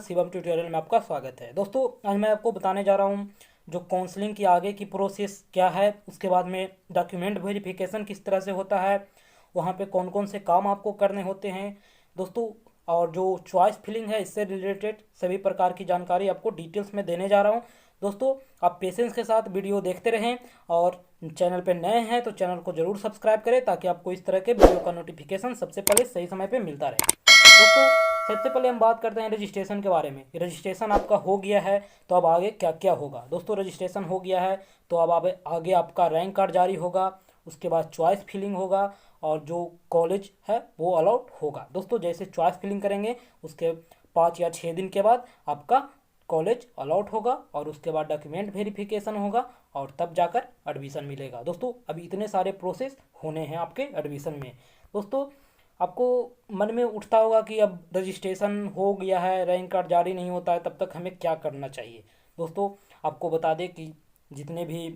Shivam tutorial में आपका स्वागत है। दोस्तों आज मैं आपको बताने जा रहा हूँ जो काउंसलिंग की आगे की प्रोसेस क्या है, उसके बाद में डॉक्यूमेंट वेरिफिकेशन किस तरह से होता है, वहाँ पे कौन कौन से काम आपको करने होते हैं दोस्तों, और जो चॉइस फिलिंग है इससे रिलेटेड सभी प्रकार की जानकारी आपको डिटेल्स में देने जा रहा हूँ। दोस्तों आप पेशेंस के साथ वीडियो देखते रहें और चैनल पे नए हैं तो चैनल को ज़रूर सब्सक्राइब करें ताकि आपको इस तरह के वीडियो का नोटिफिकेशन सबसे पहले सही समय पे मिलता रहे। दोस्तों सबसे पहले हम बात करते हैं रजिस्ट्रेशन के बारे में। रजिस्ट्रेशन आपका हो गया है तो अब आगे क्या क्या होगा। दोस्तों रजिस्ट्रेशन हो गया है तो अब आगे आपका रैंक कार्ड जारी होगा, उसके बाद चॉइस फिलिंग होगा और जो कॉलेज है वो अलाउड होगा। दोस्तों जैसे चॉइस फिलिंग करेंगे उसके 5 या 6 दिन के बाद आपका कॉलेज अलाउट होगा और उसके बाद डॉक्यूमेंट वेरिफिकेशन होगा और तब जाकर एडमिशन मिलेगा। दोस्तों अभी इतने सारे प्रोसेस होने हैं आपके एडमिशन में। दोस्तों आपको मन में उठता होगा कि अब रजिस्ट्रेशन हो गया है, रैंक कार्ड जारी नहीं होता है, तब तक हमें क्या करना चाहिए। दोस्तों आपको बता दें कि जितने भी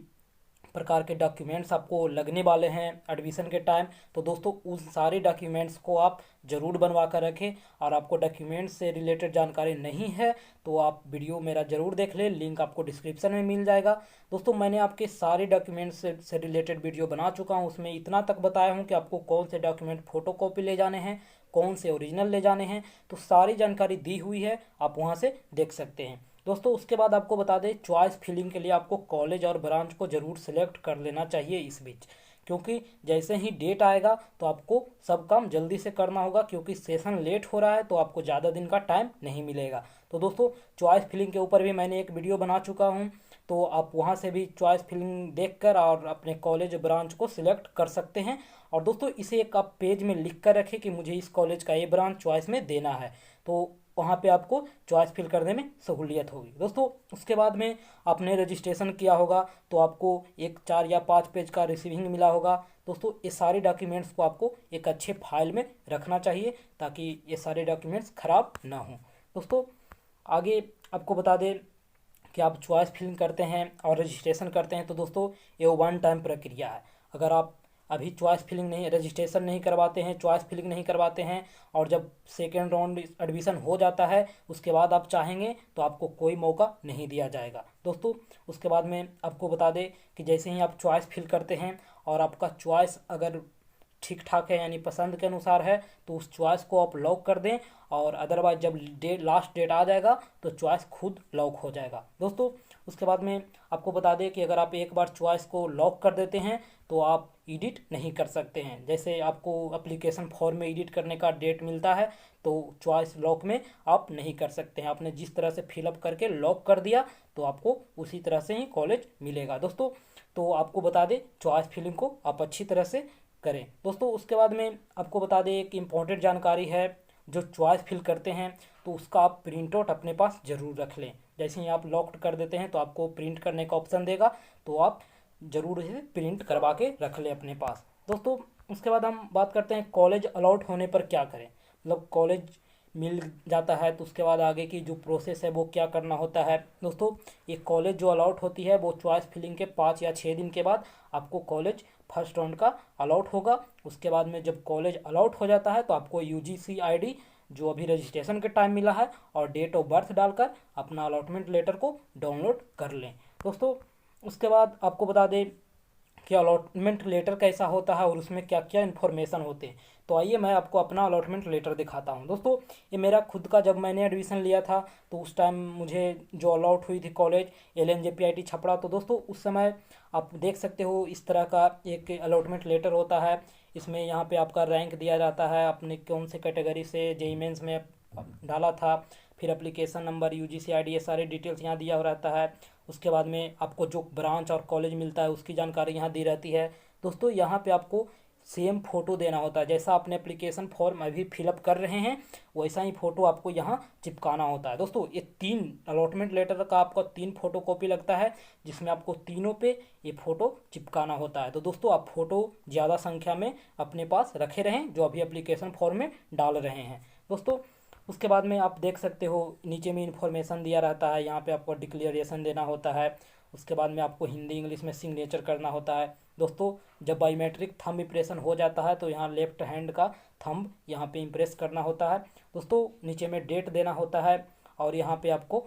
प्रकार के डॉक्यूमेंट्स आपको लगने वाले हैं एडमिशन के टाइम, तो दोस्तों उन सारे डॉक्यूमेंट्स को आप ज़रूर बनवा कर रखें। और आपको डॉक्यूमेंट्स से रिलेटेड जानकारी नहीं है तो आप वीडियो मेरा ज़रूर देख लें, लिंक आपको डिस्क्रिप्शन में मिल जाएगा। दोस्तों मैंने आपके सारे डॉक्यूमेंट्स से रिलेटेड वीडियो बना चुका हूँ, उसमें इतना तक बताया हूँ कि आपको कौन से डॉक्यूमेंट फ़ोटोकॉपी ले जाने हैं, कौन से ओरिजिनल ले जाने हैं, तो सारी जानकारी दी हुई है, आप वहाँ से देख सकते हैं। दोस्तों उसके बाद आपको बता दें चॉइस फिलिंग के लिए आपको कॉलेज और ब्रांच को ज़रूर सेलेक्ट कर लेना चाहिए इस बीच, क्योंकि जैसे ही डेट आएगा तो आपको सब काम जल्दी से करना होगा, क्योंकि सेशन लेट हो रहा है तो आपको ज़्यादा दिन का टाइम नहीं मिलेगा। तो दोस्तों चॉइस फिलिंग के ऊपर भी मैंने एक वीडियो बना चुका हूँ, तो आप वहाँ से भी चॉइस फिलिंग देखकर और अपने कॉलेज ब्रांच को सिलेक्ट कर सकते हैं। और दोस्तों इसे एक आप पेज में लिख कर रखें कि मुझे इस कॉलेज का ये ब्रांच चॉइस में देना है, तो वहाँ पे आपको चॉइस फिल करने में सहूलियत होगी। दोस्तों उसके बाद में आपने रजिस्ट्रेशन किया होगा तो आपको एक 4 या 5 पेज का रिसीविंग मिला होगा। दोस्तों ये सारे डॉक्यूमेंट्स को आपको एक अच्छे फाइल में रखना चाहिए ताकि ये सारे डॉक्यूमेंट्स ख़राब ना हों। दोस्तों आगे आपको बता दें कि आप चॉइस फिलिंग करते हैं और रजिस्ट्रेशन करते हैं तो दोस्तों ये वन टाइम प्रक्रिया है। अगर आप अभी चॉइस फिलिंग नहीं, रजिस्ट्रेशन नहीं करवाते हैं, चॉइस फिलिंग नहीं करवाते हैं और जब सेकेंड राउंड एडमिशन हो जाता है उसके बाद आप चाहेंगे तो आपको कोई मौका नहीं दिया जाएगा। दोस्तों उसके बाद में आपको बता दें कि जैसे ही आप चॉइस फिल करते हैं और आपका चॉइस अगर ठीक ठाक है यानी पसंद के अनुसार है तो उस चॉइस को आप लॉक कर दें, और अदरवाइज जब लास्ट डेट आ जाएगा तो चॉइस खुद लॉक हो जाएगा। दोस्तों उसके बाद में आपको बता दें कि अगर आप एक बार चॉइस को लॉक कर देते हैं तो आप एडिट नहीं कर सकते हैं। जैसे आपको एप्लीकेशन फॉर्म में एडिट करने का डेट मिलता है तो चॉइस लॉक में आप नहीं कर सकते हैं। आपने जिस तरह से फिलअप करके लॉक कर दिया तो आपको उसी तरह से ही कॉलेज मिलेगा। दोस्तों तो आपको बता दें चॉइस फिलिंग को आप अच्छी तरह से करें। दोस्तों उसके बाद में आपको बता दें एक इम्पॉर्टेंट जानकारी है, जो चॉइस फिल करते हैं तो उसका आप प्रिंट आउट अपने पास ज़रूर रख लें। जैसे ही आप लॉक कर देते हैं तो आपको प्रिंट करने का ऑप्शन देगा, तो आप ज़रूर इसे प्रिंट करवा के रख लें अपने पास। दोस्तों उसके बाद हम बात करते हैं कॉलेज अलॉट होने पर क्या करें। मतलब कॉलेज मिल जाता है तो उसके बाद आगे की जो प्रोसेस है वो क्या करना होता है। दोस्तों ये कॉलेज जो अलॉट होती है वो चॉइस फिलिंग के 5 या 6 दिन के बाद आपको कॉलेज फर्स्ट राउंड का अलॉट होगा। उसके बाद में जब कॉलेज अलॉट हो जाता है तो आपको यूजीसी आईडी जो अभी रजिस्ट्रेशन के टाइम मिला है और डेट ऑफ बर्थ डालकर अपना अलॉटमेंट लेटर को डाउनलोड कर लें। दोस्तों उसके बाद आपको बता दें कि अलॉटमेंट लेटर कैसा होता है और उसमें क्या क्या इन्फॉर्मेशन होते हैं। तो आइए मैं आपको अपना अलॉटमेंट लेटर दिखाता हूँ। दोस्तों ये मेरा खुद का, जब मैंने एडमिशन लिया था तो उस टाइम मुझे जो अलॉट हुई थी कॉलेज LNJPIT छपरा, तो दोस्तों उस समय आप देख सकते हो इस तरह का एक अलॉटमेंट लेटर होता है। इसमें यहाँ पे आपका रैंक दिया जाता है, आपने कौन से कैटेगरी से JEE मेंस में डाला था, फिर एप्लीकेशन नंबर, UGC ID, ये सारे डिटेल्स यहाँ दिया रहता है। उसके बाद में आपको जो ब्रांच और कॉलेज मिलता है उसकी जानकारी यहाँ दी रहती है। दोस्तों यहाँ पे आपको सेम फ़ोटो देना होता है, जैसा आपने एप्लीकेशन फॉर्म अभी फिलअप कर रहे हैं वैसा ही फ़ोटो आपको यहाँ चिपकाना होता है। दोस्तों ये 3 अलॉटमेंट लेटर का आपका 3 फोटो कॉपी लगता है, जिसमें आपको तीनों पे ये फ़ोटो चिपकाना होता है। तो दोस्तों आप फ़ोटो ज़्यादा संख्या में अपने पास रखे रहें जो अभी एप्लीकेशन फॉर्म में डाल रहे हैं। दोस्तों उसके बाद में आप देख सकते हो नीचे में इन्फॉर्मेशन दिया रहता है, यहाँ पे आपको डिक्लेरेशन देना होता है। उसके बाद में आपको हिंदी इंग्लिश में सिग्नेचर करना होता है। दोस्तों जब बायोमेट्रिक थंब इम्प्रेशन हो जाता है तो यहाँ लेफ्ट हैंड का थंब यहाँ पे इम्प्रेस करना होता है। दोस्तों नीचे में डेट देना होता है और यहाँ पे आपको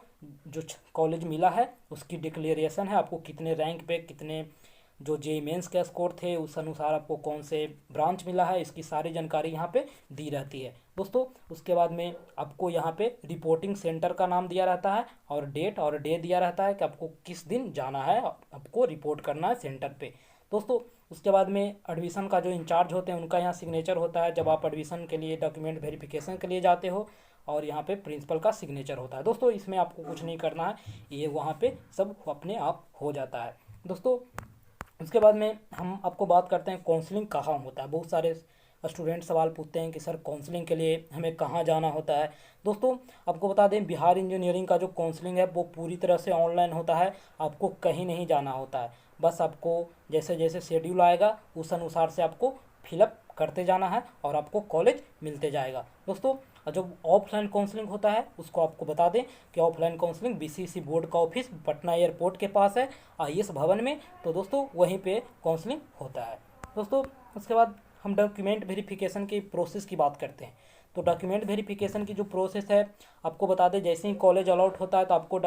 जो कॉलेज मिला है उसकी डिक्लेरेशन है, आपको कितने रैंक पे, कितने जो जेईई मेंस के स्कोर थे उस अनुसार आपको कौन से ब्रांच मिला है, इसकी सारी जानकारी यहाँ पे दी रहती है दोस्तों। उसके बाद में आपको यहाँ पे रिपोर्टिंग सेंटर का नाम दिया रहता है और डेट और डे दिया रहता है कि आपको किस दिन जाना है, आपको रिपोर्ट करना है सेंटर पे दोस्तों। उसके बाद में एडमिशन का जो इंचार्ज होते हैं उनका यहाँ सिग्नेचर होता है जब आप एडमिशन के लिए डॉक्यूमेंट वेरिफिकेशन के लिए जाते हो, और यहाँ पे प्रिंसिपल का सिग्नेचर होता है दोस्तों। इसमें आपको कुछ नहीं करना है, ये वहाँ पे सब अपने आप हो जाता है दोस्तों। उसके बाद में हम आपको बात करते हैं काउंसलिंग कहाँ होता है। बहुत सारे स्टूडेंट सवाल पूछते हैं कि सर काउंसलिंग के लिए हमें कहाँ जाना होता है। दोस्तों आपको बता दें, बिहार इंजीनियरिंग का जो काउंसलिंग है वो पूरी तरह से ऑनलाइन होता है, आपको कहीं नहीं जाना होता है। बस आपको जैसे जैसे शेड्यूल आएगा उस अनुसार से आपको फिलअप करते जाना है और आपको कॉलेज मिलते जाएगा दोस्तों। जो ऑफलाइन काउंसलिंग होता है उसको आपको बता दें कि ऑफलाइन काउंसलिंग बीसीसी बोर्ड का ऑफिस पटना एयरपोर्ट के पास है, आईएएस भवन में, तो दोस्तों वहीं पे काउंसलिंग होता है दोस्तों। उसके बाद हम डॉक्यूमेंट वेरिफिकेशन की प्रोसेस की बात करते हैं। तो डॉक्यूमेंट वेरिफिकेशन की जो प्रोसेस है आपको बता दें, जैसे ही कॉलेज अलॉट होता है तो आपको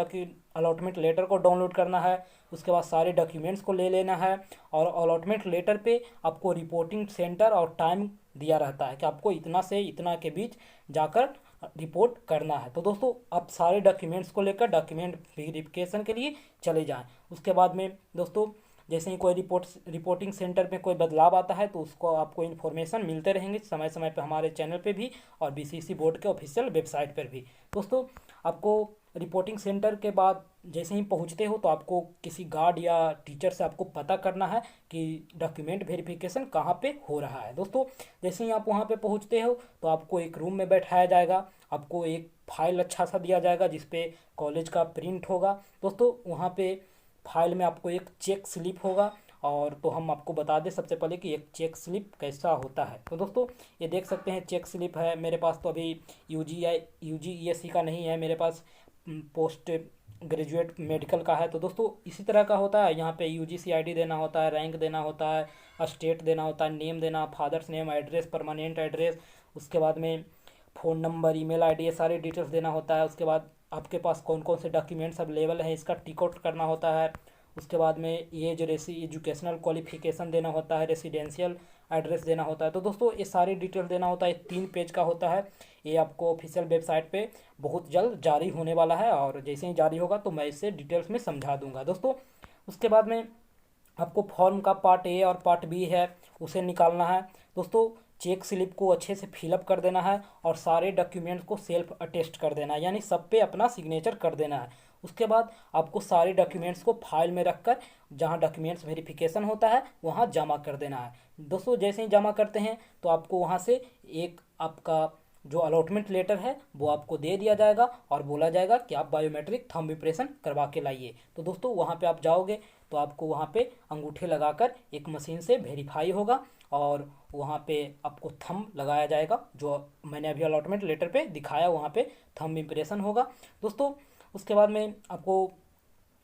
अलॉटमेंट लेटर को डाउनलोड करना है, उसके बाद सारे डॉक्यूमेंट्स को ले लेना है, और अलॉटमेंट लेटर पे आपको रिपोर्टिंग सेंटर और टाइम दिया रहता है कि आपको इतना से इतना के बीच जाकर रिपोर्ट करना है। तो दोस्तों आप सारे डॉक्यूमेंट्स को लेकर डॉक्यूमेंट वेरिफिकेशन के लिए चले जाएं। उसके बाद में दोस्तों जैसे ही कोई रिपोर्टिंग सेंटर में कोई बदलाव आता है तो उसको आपको इन्फॉर्मेशन मिलते रहेंगे समय समय पर हमारे चैनल पे भी और बीसीसी बोर्ड के ऑफिशियल वेबसाइट पर भी दोस्तों। आपको रिपोर्टिंग सेंटर के बाद जैसे ही पहुंचते हो तो आपको किसी गार्ड या टीचर से आपको पता करना है कि डॉक्यूमेंट वेरिफिकेशन कहाँ पे हो रहा है दोस्तों। जैसे ही आप वहाँ पे पहुँचते हो तो आपको एक रूम में बैठाया जाएगा, आपको एक फाइल अच्छा सा दिया जाएगा जिसपे कॉलेज का प्रिंट होगा दोस्तों। वहाँ पे फाइल में आपको एक चेक स्लिप होगा, और तो हम आपको बता दें सबसे पहले कि एक चेक स्लिप कैसा होता है। तो दोस्तों ये देख सकते हैं चेक स्लिप है मेरे पास, तो अभी यूजीईएससी का नहीं है मेरे पास, पोस्ट ग्रेजुएट मेडिकल का है। तो दोस्तों इसी तरह का होता है, यहाँ पे यूजीसी आईडी देना होता है, रैंक देना होता है, स्टेट देना होता है, नेम देना, father's name, address, permanent address, उसके बाद में फ़ोन नंबर, ईमेल आईडी, ये सारी डिटेल्स देना होता है। उसके बाद आपके पास कौन कौन से डॉक्यूमेंट्स अवेलेबल हैं इसका टिक आउट करना होता है। उसके बाद में ये जो एजुकेशनल क्वालिफिकेशन देना होता है, रेसिडेंशियल एड्रेस देना होता है। तो दोस्तों ये सारी डिटेल देना होता है, 3 पेज का होता है। ये आपको ऑफिशियल वेबसाइट पे बहुत जल्द जारी होने वाला है, और जैसे ही जारी होगा तो मैं इसे डिटेल्स में समझा दूंगा दोस्तों। उसके बाद में आपको फॉर्म का पार्ट ए और पार्ट बी है उसे निकालना है दोस्तों। चेक स्लिप को अच्छे से फिलअप कर देना है और सारे डॉक्यूमेंट्स को सेल्फ अटेस्ट कर देना है, यानी सब पे अपना सिग्नेचर कर देना है। उसके बाद आपको सारे डॉक्यूमेंट्स को फाइल में रखकर जहां डॉक्यूमेंट्स वेरिफिकेशन होता है वहां जमा कर देना है दोस्तों। जैसे ही जमा करते हैं तो आपको वहां से एक आपका जो अलॉटमेंट लेटर है वो आपको दे दिया जाएगा और बोला जाएगा कि आप बायोमेट्रिक थंब इम्प्रेशन करवा के लाइए। तो दोस्तों वहाँ पे आप जाओगे तो आपको वहाँ पे अंगूठे लगाकर एक मशीन से वेरीफाई होगा और वहाँ पे आपको थंब लगाया जाएगा, जो मैंने अभी अलॉटमेंट लेटर पे दिखाया वहाँ पे थंब इम्प्रेशन होगा दोस्तों। उसके बाद में आपको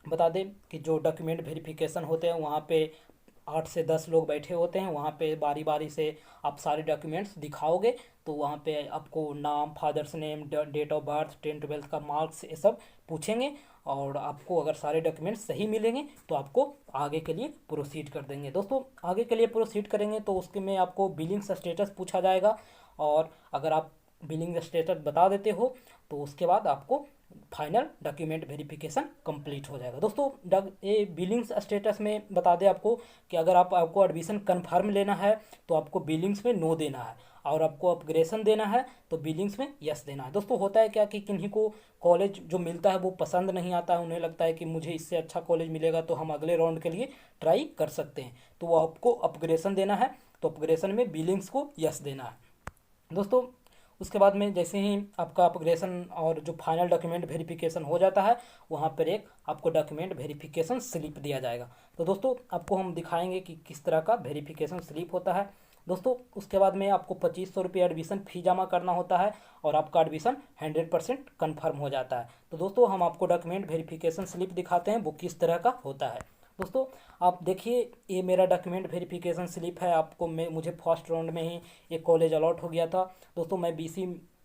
बता दें कि जो डॉक्यूमेंट वेरिफिकेशन होते हैं वहाँ पे 8 से 10 लोग बैठे होते हैं, वहाँ पे बारी बारी से आप सारे डॉक्यूमेंट्स दिखाओगे तो वहाँ पे आपको नाम, father's name, date of birth, 10-12 का मार्क्स, ये सब पूछेंगे, और आपको अगर सारे डॉक्यूमेंट्स सही मिलेंगे तो आपको आगे के लिए प्रोसीड कर देंगे दोस्तों। आगे के लिए प्रोसीड करेंगे तो उसके में आपको बिलिंग स्टेटस पूछा जाएगा, और अगर आप बिलिंग स्टेटस बता देते हो तो उसके बाद आपको फाइनल डॉक्यूमेंट वेरिफिकेशन कंप्लीट हो जाएगा दोस्तों। ये बिलिंग्स स्टेटस में बता दें आपको कि अगर आपको एडमिशन कंफर्म लेना है तो आपको बिलिंग्स में नो देना है, और आपको अपग्रेडेशन देना है तो बिलिंग्स में यस देना है दोस्तों। होता है क्या कि किन्हीं को कॉलेज जो मिलता है वो पसंद नहीं आता है, उन्हें लगता है कि मुझे इससे अच्छा कॉलेज मिलेगा तो हम अगले राउंड के लिए ट्राई कर सकते हैं, तो वो आपको अपग्रेडेशन देना है, तो अपग्रेडेशन में बिलिंग्स को यस देना है दोस्तों। उसके बाद में जैसे ही आपका अपग्रेडेशन और जो फाइनल डॉक्यूमेंट वेरिफिकेशन हो जाता है वहाँ पर एक आपको डॉक्यूमेंट वेरिफिकेशन स्लिप दिया जाएगा। तो दोस्तों आपको हम दिखाएंगे कि किस तरह का वेरिफिकेशन स्लिप होता है दोस्तों। उसके बाद में आपको 2500 रुपये एडमिशन फ़ी जमा करना होता है और आपका एडमिशन 100% कन्फर्म हो जाता है। तो दोस्तों हम आपको डॉक्यूमेंट वेरिफिकेशन स्लिप दिखाते हैं वो किस तरह का होता है दोस्तों। आप देखिए ये मेरा डॉक्यूमेंट वेरिफिकेशन स्लिप है, मुझे फर्स्ट राउंड में ही एक कॉलेज अलॉट हो गया था दोस्तों। मैं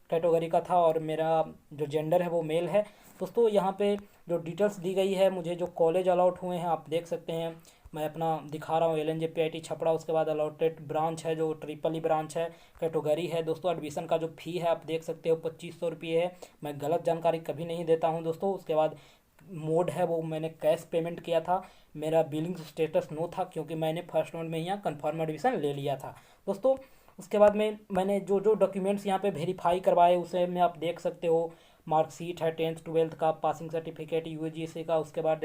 कैटेगरी का था और मेरा जो जेंडर है वो मेल है। दोस्तों यहाँ पे जो डिटेल्स दी गई है, मुझे जो कॉलेज अलॉट हुए हैं आप देख सकते हैं, मैं अपना दिखा रहा हूँ, LNJPIT छपरा। उसके बाद अलॉटेड ब्रांच है जो ट्रिपल ई ब्रांच है, कैटेगरी है। दोस्तों एडमिशन का जो फ़ी है आप देख सकते हो 2500 रुपये है। मैं गलत जानकारी कभी नहीं देता हूँ दोस्तों। उसके बाद मोड है वो मैंने कैश पेमेंट किया था। मेरा बिलिंग स्टेटस नो था क्योंकि मैंने फर्स्ट राउंड में यहाँ कन्फर्म एडमिशन ले लिया था दोस्तों। उसके बाद में मैंने जो जो डॉक्यूमेंट्स यहाँ पे वेरीफाई करवाए उसे में आप देख सकते हो। मार्कशीट है 10th 12th का, पासिंग सर्टिफिकेट UGC का, उसके बाद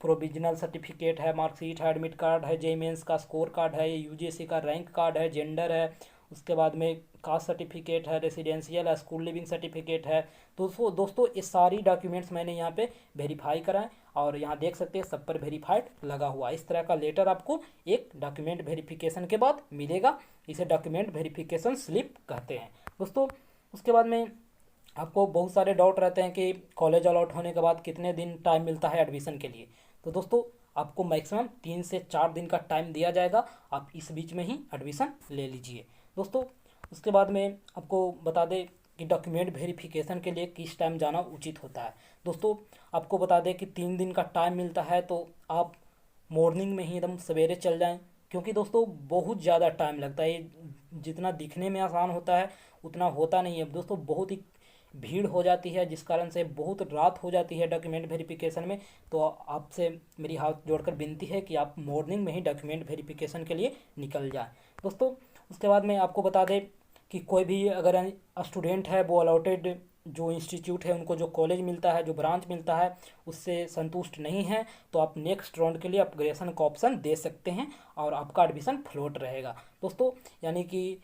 प्रोविजनल सर्टिफिकेट है, मार्कशीट है, एडमिट कार्ड है, जे मेंस का स्कोर कार्ड है, UGC का रैंक कार्ड है, जेंडर है, उसके बाद में कास्ट सर्टिफिकेट है, रेसिडेंशियल है, स्कूल लिविंग सर्टिफिकेट है। दोस्तों ये सारी डॉक्यूमेंट्स मैंने यहाँ पे वेरीफाई कराएं और यहाँ देख सकते हैं सब पर वेरीफाइड लगा हुआ। इस तरह का लेटर आपको एक डॉक्यूमेंट वेरिफिकेशन के बाद मिलेगा। इसे डॉक्यूमेंट वेरिफिकेशन स्लिप कहते हैं दोस्तों। उसके बाद में आपको बहुत सारे डाउट रहते हैं कि कॉलेज अलॉट होने के बाद कितने दिन टाइम मिलता है एडमिशन के लिए। तो दोस्तों आपको मैक्सिमम 3 से 4 दिन का टाइम दिया जाएगा, आप इस बीच में ही एडमिशन ले लीजिए दोस्तों। उसके बाद में आपको बता दें कि डॉक्यूमेंट वेरिफिकेशन के लिए किस टाइम जाना उचित होता है। दोस्तों आपको बता दें कि 3 दिन का टाइम मिलता है तो आप मॉर्निंग में ही एकदम सवेरे चल जाएं, क्योंकि दोस्तों बहुत ज़्यादा टाइम लगता है। ये जितना दिखने में आसान होता है उतना होता नहीं है दोस्तों। बहुत ही भीड़ हो जाती है जिस कारण से बहुत रात हो जाती है डॉक्यूमेंट वेरिफिकेशन में। तो आपसे मेरी हाथ जोड़कर विनती है कि आप मॉर्निंग में ही डॉक्यूमेंट वेरिफिकेशन के लिए निकल जाएं दोस्तों। उसके बाद में आपको बता दें कि कोई भी अगर स्टूडेंट है वो अलॉटेड जो इंस्टीट्यूट है उनको जो कॉलेज मिलता है, जो ब्रांच मिलता है, उससे संतुष्ट नहीं है तो आप नेक्स्ट राउंड के लिए अपग्रेडेशन का ऑप्शन दे सकते हैं और आपका एडमिशन फ्लोट रहेगा दोस्तों। यानी कि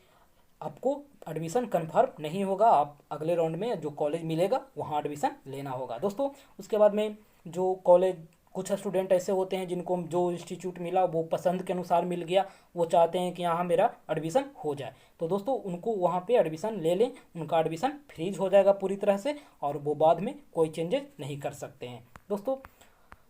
आपको एडमिशन कंफर्म नहीं होगा, आप अगले राउंड में जो कॉलेज मिलेगा वहाँ एडमिशन लेना होगा दोस्तों। उसके बाद में जो कॉलेज, कुछ स्टूडेंट ऐसे होते हैं जिनको जो इंस्टीट्यूट मिला वो पसंद के अनुसार मिल गया, वो चाहते हैं कि यहाँ मेरा एडमिशन हो जाए, तो दोस्तों उनको वहाँ पे एडमिशन ले लें। उनका एडमिशन फ्रीज हो जाएगा पूरी तरह से और वो बाद में कोई चेंजेस नहीं कर सकते हैं दोस्तों।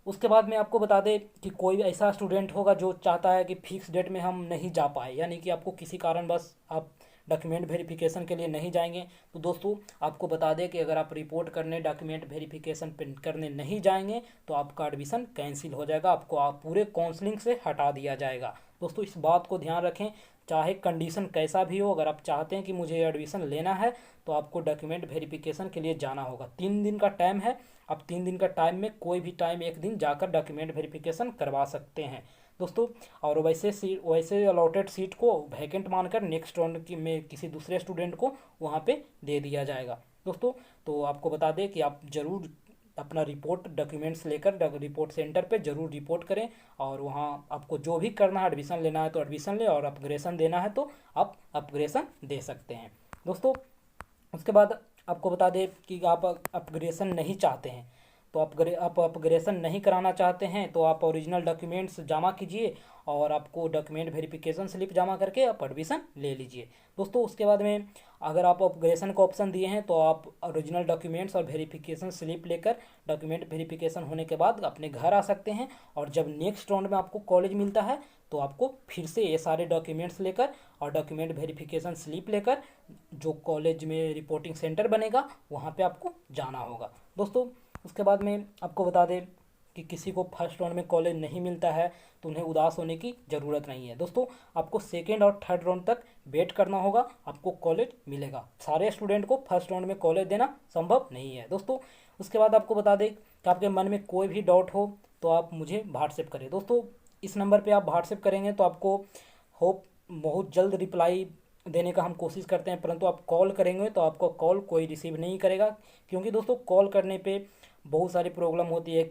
उसके बाद में आपको बता दें कि कोई ऐसा स्टूडेंट होगा जो चाहता है कि फिक्स डेट में हम नहीं जा पाए, यानी कि आपको किसी कारणवश आप डॉक्यूमेंट वेरिफिकेशन के लिए नहीं जाएंगे, तो दोस्तों आपको बता दें कि अगर आप रिपोर्ट करने डॉक्यूमेंट वेरिफिकेशन करने नहीं जाएंगे तो आपका एडमिशन कैंसिल हो जाएगा, आपको आप पूरे काउंसलिंग से हटा दिया जाएगा दोस्तों। इस बात को ध्यान रखें, चाहे कंडीशन कैसा भी हो, अगर आप चाहते हैं कि मुझे एडमिशन लेना है तो आपको डॉक्यूमेंट वेरिफिकेशन के लिए जाना होगा। 3 दिन का टाइम है, आप 3 दिन का टाइम में कोई भी टाइम एक दिन जाकर डॉक्यूमेंट वेरिफिकेशन करवा सकते हैं दोस्तों। और वैसे अलॉटेड सीट को वैकेंट मानकर नेक्स्ट राउंड की में किसी दूसरे स्टूडेंट को वहाँ पे दे दिया जाएगा दोस्तों। तो आपको बता दें कि आप ज़रूर अपना रिपोर्ट डॉक्यूमेंट्स लेकर रिपोर्ट सेंटर पे ज़रूर रिपोर्ट करें और वहाँ आपको जो भी करना है, एडमिशन लेना है तो एडमिशन लें और अपग्रेडेशन देना है तो आप अपग्रेडेशन दे सकते हैं दोस्तों। उसके बाद आपको बता दें कि आप अपग्रेडेशन नहीं चाहते हैं तो आप अपग्रेडेशन नहीं कराना चाहते हैं तो आप ओरिजिनल डॉक्यूमेंट्स जमा कीजिए और आपको डॉक्यूमेंट वेरिफिकेशन स्लिप जमा करके आप एडमिशन ले लीजिए दोस्तों। उसके बाद में अगर आप अपग्रेडेशन का ऑप्शन दिए हैं तो आप ओरिजिनल डॉक्यूमेंट्स और वेरिफिकेशन स्लिप लेकर डॉक्यूमेंट वेरिफिकेशन होने के बाद अपने घर आ सकते हैं और जब नेक्स्ट राउंड में आपको कॉलेज मिलता है तो आपको फिर से ये सारे डॉक्यूमेंट्स लेकर और डॉक्यूमेंट वेरिफिकेशन स्लिप लेकर जो कॉलेज में रिपोर्टिंग सेंटर बनेगा वहाँ पे आपको जाना होगा दोस्तों। उसके बाद में आपको बता दें कि किसी को फर्स्ट राउंड में कॉलेज नहीं मिलता है तो उन्हें उदास होने की ज़रूरत नहीं है दोस्तों। आपको सेकेंड और थर्ड राउंड तक वेट करना होगा, आपको कॉलेज मिलेगा। सारे स्टूडेंट को फर्स्ट राउंड में कॉलेज देना संभव नहीं है दोस्तों। उसके बाद आपको बता दें कि आपके मन में कोई भी डाउट हो तो आप मुझे व्हाट्सएप करें दोस्तों। इस नंबर पर आप व्हाट्सएप करेंगे तो आपको होप बहुत जल्द रिप्लाई देने का हम कोशिश करते हैं, परंतु आप कॉल करेंगे तो आपको कॉल कोई रिसीव नहीं करेगा, क्योंकि दोस्तों कॉल करने पे बहुत सारी प्रॉब्लम होती है।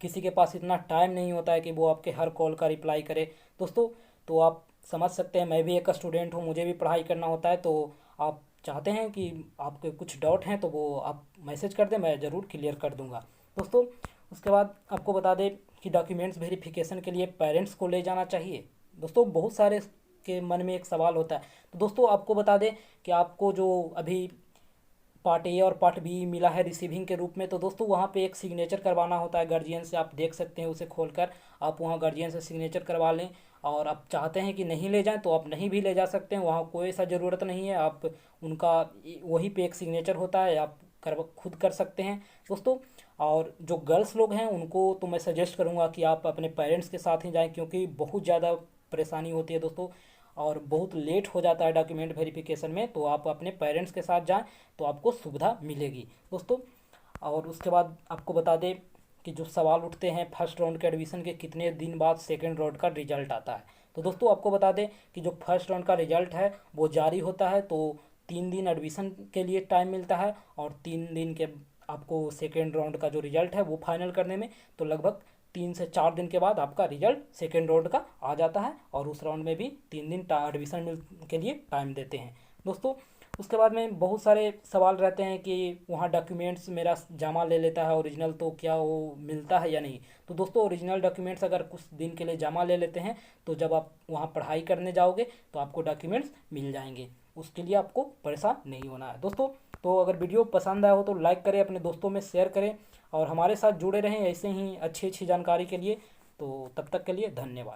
किसी के पास इतना टाइम नहीं होता है कि वो आपके हर कॉल का रिप्लाई करे दोस्तों। तो आप समझ सकते हैं, मैं भी एक स्टूडेंट हूँ, मुझे भी पढ़ाई करना होता है, तो आप चाहते हैं कि आपके कुछ डाउट हैं तो वो आप मैसेज कर दें, मैं ज़रूर क्लियर कर दूँगा दोस्तों। उसके बाद आपको बता दें कि डॉक्यूमेंट्स वेरिफिकेशन के लिए पेरेंट्स को ले जाना चाहिए दोस्तों। बहुत सारे के मन में एक सवाल होता है, तो दोस्तों आपको बता दें कि आपको जो अभी पार्ट ए और पार्ट बी मिला है रिसीविंग के रूप में, तो दोस्तों वहाँ पे एक सिग्नेचर करवाना होता है गार्जियन से। आप देख सकते हैं उसे खोलकर, आप वहाँ गार्जियन से सिग्नेचर करवा लें। और आप चाहते हैं कि नहीं ले जाएं तो आप नहीं भी ले जा सकते हैं, वहाँ कोई ऐसा ज़रूरत नहीं है। आप उनका वहीं पे एक सिग्नेचर होता है, आप कर खुद कर सकते हैं दोस्तों। और जो गर्ल्स लोग हैं उनको तो मैं सजेस्ट करूँगा कि आप अपने पेरेंट्स के साथ ही जाएं, क्योंकि बहुत ज़्यादा परेशानी होती है दोस्तों और बहुत लेट हो जाता है डॉक्यूमेंट वेरिफिकेशन में। तो आप अपने पेरेंट्स के साथ जाएं तो आपको सुविधा मिलेगी दोस्तों। और उसके बाद आपको बता दें कि जो सवाल उठते हैं फर्स्ट राउंड के एडमिशन के कितने दिन बाद सेकेंड राउंड का रिजल्ट आता है। तो दोस्तों आपको बता दें कि जो फर्स्ट राउंड का रिजल्ट है वो जारी होता है, तो 3 दिन एडमिशन के लिए टाइम मिलता है और 3 दिन के आपको सेकेंड राउंड का जो रिजल्ट है वो फाइनल करने में। तो लगभग 3 से 4 दिन के बाद आपका रिजल्ट सेकेंड राउंड का आ जाता है और उस राउंड में भी 3 दिन एडमिशन मिल के लिए टाइम देते हैं दोस्तों। उसके बाद में बहुत सारे सवाल रहते हैं कि वहाँ डॉक्यूमेंट्स मेरा जमा ले लेता है ओरिजिनल, तो क्या वो मिलता है या नहीं। तो दोस्तों ओरिजिनल डॉक्यूमेंट्स अगर कुछ दिन के लिए जमा ले लेते हैं तो जब आप वहाँ पढ़ाई करने जाओगे तो आपको डॉक्यूमेंट्स मिल जाएंगे, उसके लिए आपको परेशान नहीं होना है दोस्तों। तो अगर वीडियो पसंद आया हो तो लाइक करें, अपने दोस्तों में शेयर करें और हमारे साथ जुड़े रहें ऐसे ही अच्छी अच्छी जानकारी के लिए। तो तब तक के लिए धन्यवाद।